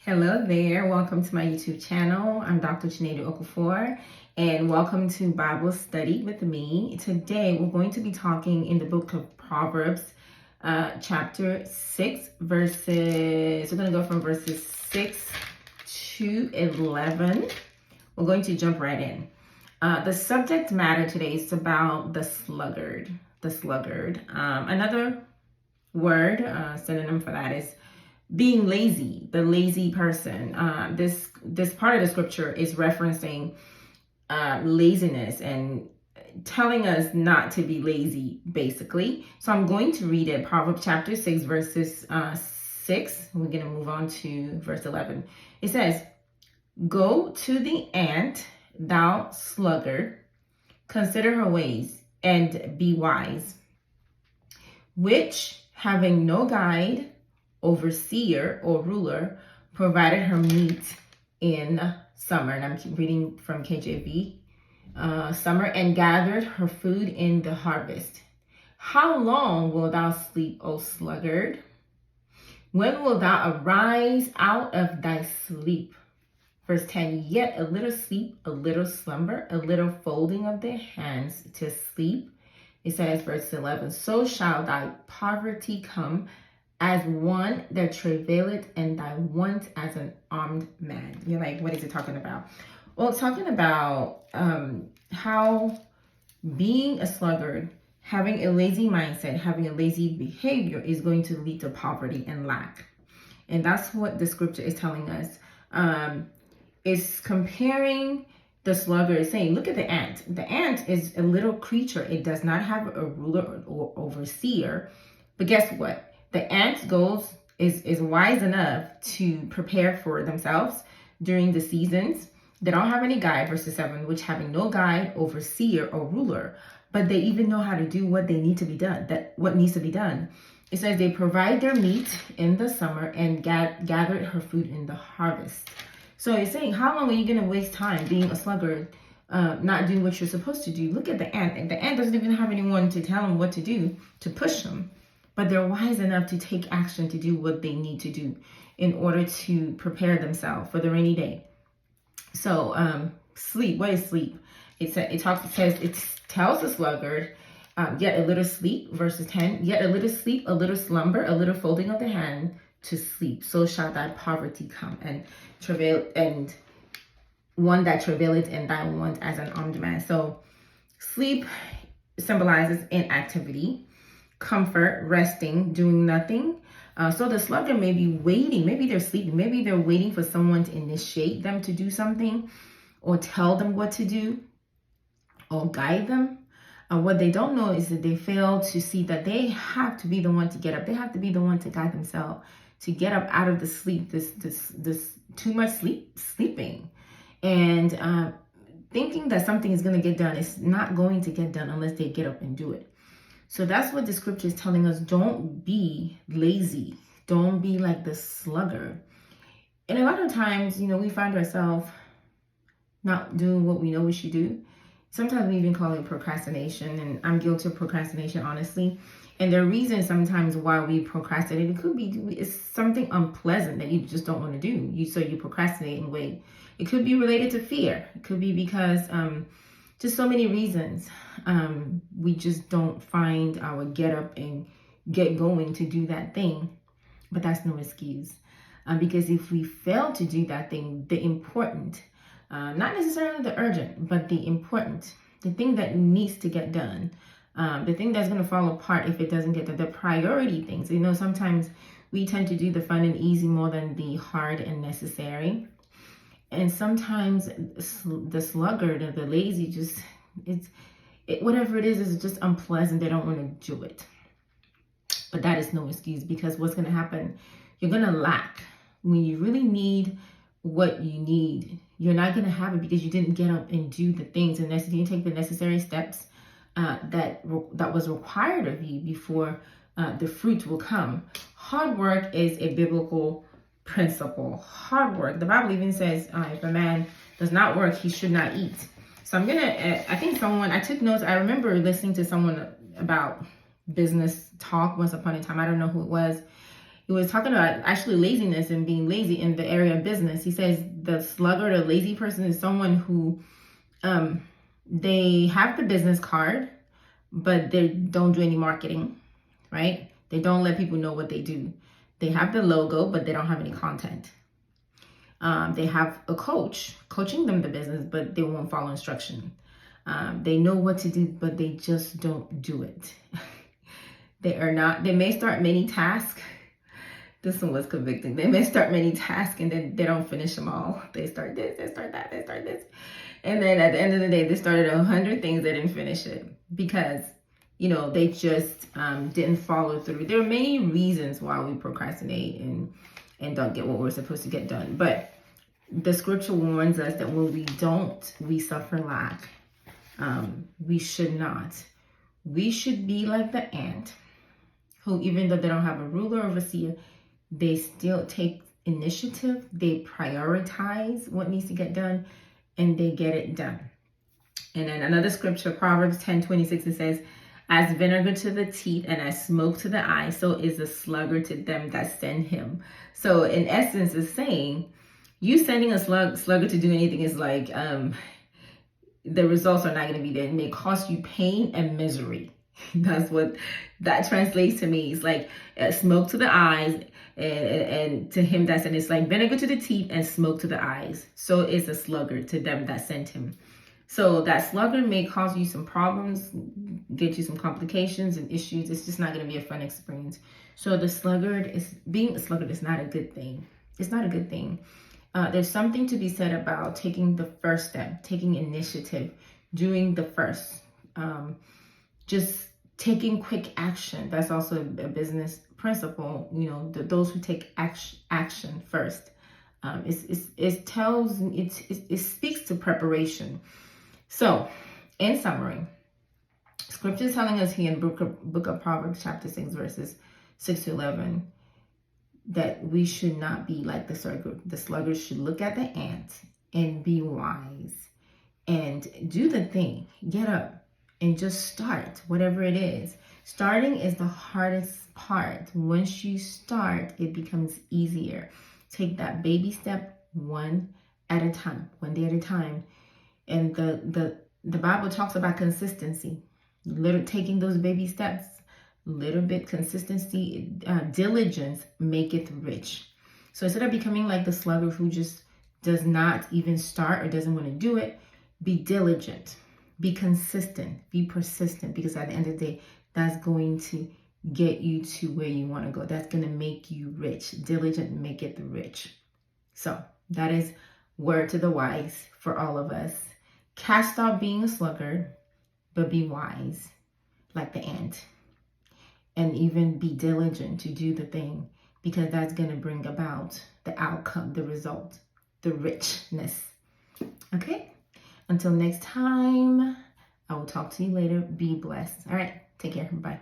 Hello there. Welcome to my YouTube channel. I'm Dr. Chinedu Okafor, and welcome to Bible Study with me. Today, we're going to be talking in the book of Proverbs, chapter 6, verses, we're going to go from verses 6 to 11. We're going to jump right in. The subject matter today is about the sluggard. The sluggard. Another word, synonym for that is being lazy, the lazy person. This part of the scripture is referencing laziness and telling us not to be lazy, basically. So I'm going to read it, Proverbs chapter 6, verses 6. We're going to move on to verse 11. It says, "Go to the ant, thou sluggard, consider her ways, and be wise, which, having no guide, overseer or ruler, provided her meat in summer," and I'm reading from KJV, summer, "and gathered her food in the harvest. How long wilt thou sleep, O sluggard? When wilt thou arise out of thy sleep?" Verse 10, "Yet a little sleep, a little slumber, a little folding of the hands to sleep." It says, verse 11, "So shall thy poverty come as one that travaileth, and thy want as an armed man." You're like, what is it talking about? Well, it's talking about how being a sluggard, having a lazy mindset, having a lazy behavior is going to lead to poverty and lack. And that's what the scripture is telling us. It's comparing the sluggard, saying, look at the ant. The ant is a little creature. It does not have a ruler or overseer. But guess what? The ant is wise enough to prepare for themselves during the seasons. They don't have any guide, verse 7, which having no guide, overseer, or ruler, but they even know how to do what they need to be done, what needs to be done. It says they provide their meat in the summer and gathered her food in the harvest. So it's saying, how long are you going to waste time being a sluggard, not doing what you're supposed to do? Look at the ant. And the ant doesn't even have anyone to tell them what to do, to push them. But they're wise enough to take action to do what they need to do in order to prepare themselves for the rainy day. So sleep. What is sleep? It tells the sluggard, yet a little sleep, verses 10, "Yet a little sleep, a little slumber, a little folding of the hand to sleep. So shall thy poverty come, and travail, and one that travaileth, and thy want as an armed man." So sleep symbolizes inactivity, comfort, resting, doing nothing. So the sluggard may be waiting. Maybe they're sleeping. Maybe they're waiting for someone to initiate them to do something, or tell them what to do, or guide them. What they don't know is that they fail to see that they have to be the one to get up. They have to be the one to guide themselves, to get up out of the sleep, this too much sleeping, and thinking that something is going to get done. It's not going to get done unless they get up and do it. So that's what the scripture is telling us. Don't be lazy. Don't be like the sluggard. And a lot of times, we find ourselves not doing what we know we should do. Sometimes we even call it procrastination, and I'm guilty of procrastination, honestly. And the reason sometimes why we procrastinate, it could be it's something unpleasant that you just don't want to do. So you procrastinate and wait. It could be related to fear. It could be because just so many reasons. We just don't find our get up and get going to do that thing. But that's no excuse. Because if we fail to do that thing, the important, not necessarily the urgent, but the important, the thing that needs to get done, the thing that's going to fall apart if it doesn't get done, the priority things. Sometimes we tend to do the fun and easy more than the hard and necessary. And sometimes the sluggard or the lazy whatever it is just unpleasant. They don't want to do it. But that is no excuse, because what's going to happen, you're going to lack. When you really need what you need, you're not going to have it because you didn't get up and do the things and you didn't take the necessary steps that was required of you before the fruit will come. Hard work is a biblical principle. Hard work. The Bible even says if a man does not work, he should not eat. So I took notes. I remember listening to someone about business talk once upon a time. I don't know who it was. He was talking about actually laziness and being lazy in the area of business. He says the sluggard or lazy person is someone who they have the business card, but they don't do any marketing, right? They don't let people know what they do. They have the logo, but they don't have any content. They have a coach coaching them the business, but they won't follow instruction. They know what to do, but they just don't do it. They may start many tasks. This one was convicting. They may start many tasks and then they don't finish them all. They start this, they start that, they start this. And then at the end of the day, they started 100 things, they didn't finish it because, they just didn't follow through. There are many reasons why we procrastinate and don't get what we're supposed to get done. But the scripture warns us that when we don't, we suffer lack. We should not. We should be like the ant who, even though they don't have a ruler or overseer, they still take initiative, they prioritize what needs to get done, and they get it done. And then another scripture, Proverbs 10:26, it says, as vinegar to the teeth and as smoke to the eye, so is the sluggard to them that send him. So in essence, it's saying, you sending a sluggard to do anything is like, the results are not going to be there. It may cost you pain and misery. That's what that translates to me. It's like smoke to the eyes, and to him that sent, it's like vinegar to the teeth and smoke to the eyes. So it's a sluggard to them that sent him. So that sluggard may cause you some problems, get you some complications and issues. It's just not going to be a fun experience. So being a sluggard is not a good thing. It's not a good thing. There's something to be said about taking the first step, taking initiative, doing the first. Just taking quick action. That's also a business principle. Those who take action first. It speaks to preparation. So, in summary, Scripture is telling us here in book of Proverbs, chapter 6, verses 6 to 11, that we should not be like the sluggard. The sluggard should look at the ant and be wise and do the thing. Get up and just start, whatever it is. Starting is the hardest part. Once you start, it becomes easier. Take that baby step one at a time, one day at a time. And the Bible talks about consistency. Taking those baby steps, little bit consistency, diligence maketh rich. So instead of becoming like the sluggard who just does not even start or doesn't want to do it, be diligent. Be consistent, be persistent, because at the end of the day, that's going to get you to where you want to go. That's going to make you rich. Diligent maketh rich. So that is word to the wise for all of us. Cast off being a sluggard, but be wise like the ant. And even be diligent to do the thing, because that's going to bring about the outcome, the result, the richness. Okay? Until next time, I will talk to you later. Be blessed. All right. Take care. Bye.